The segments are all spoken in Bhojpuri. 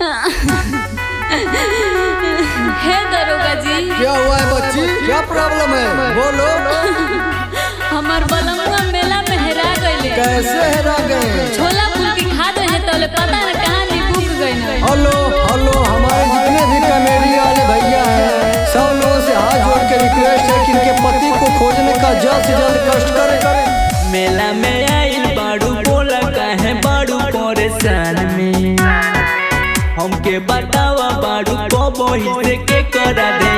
हे दरोगा जी, क्या हुआ है बच्ची? क्या प्रॉब्लम है? बोलो। हमार बलमुआ मेला में हेरा गए। कैसे हेरा गए? छोला फुल्की खा रहे तो पता न कहाँ निकूक गए। हेलो हेलो, हमारे जितने भी कॉमेडी वाले भैया हैं सब लोगों से हाथ जोड़ के रिक्वेस्ट है कि इनके पति को खोजने का जल्द से जल्द कष्ट करें। मेला में आइल बाड़ू बोला काहे बाड़ू परेशान में, हमके बतावा बाड़ू को बोही से के करा दे।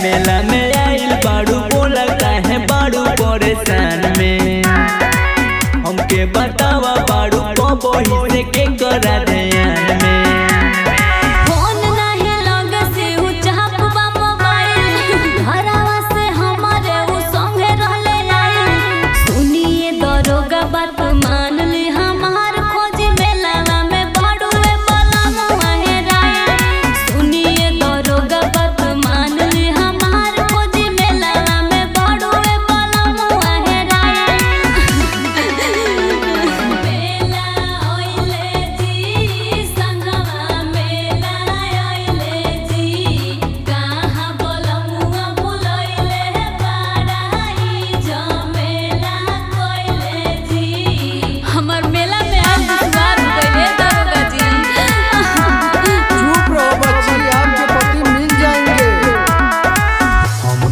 मेला में आइल बाड़ू बोला काहे बाड़ू परेशान में, हमके बतावा बाड़ू को बोही से के करा दे।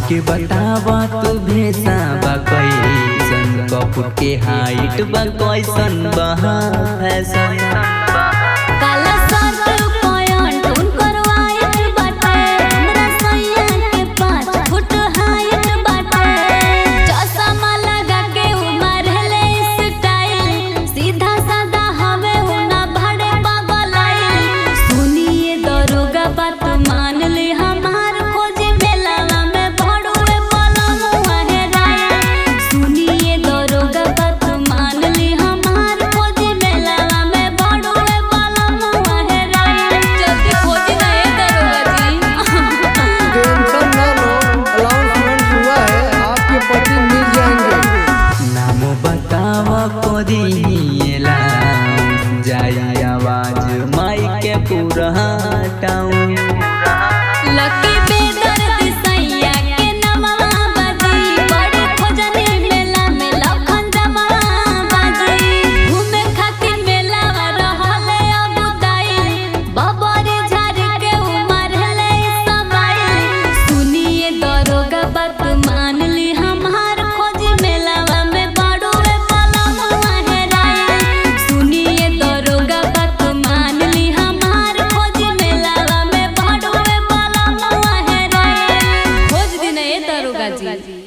के बतावा तू भेसा बा कैसन, कपूर के हाइट बा कैसन, बहा फैशन काला शर्ट पैंट उनकर वाइट बाटे, हमरा सैया के 5 फुट हाइट बाटे, चश्मा लगा के उमर हेले स्टाइल, सीधा साधा हवे ना भाड़े पागलाई। सुनिए दरोगा बात मान ले हमार खोज मेला में बड़ुए बलमुआ हेराए। सुनिए दरोगा बात मान ले हमार खोज मेला में बड़ुए बलमुआ हेराए। जल्दी खोज ना ए दरोगा जी। टेंशन ना लो, अनाउंसमेंट हुआ है, आपके पति मिल जाएंगे। नाम बतावा कोदिएला जाई आवाज माई के पूरा टाउन। लकी बेदर्द सैया के नमवा बाजी, बड़ी खोजनी मेला में लखन जमा बाजी। घूमे खातिर मेला रहले अबुदाई, बबरी झाड़ी के उमर हेले सबाई। सुनिए दरोगा बात मान ली हमार खोज मेला में बड़ुए बलमुआ हेराए। सुनिए दरोगा बात मान ली हमार खोज मेला में बड़ुए बलमुआ हेराए। खोज दिन ए दरोगा जी।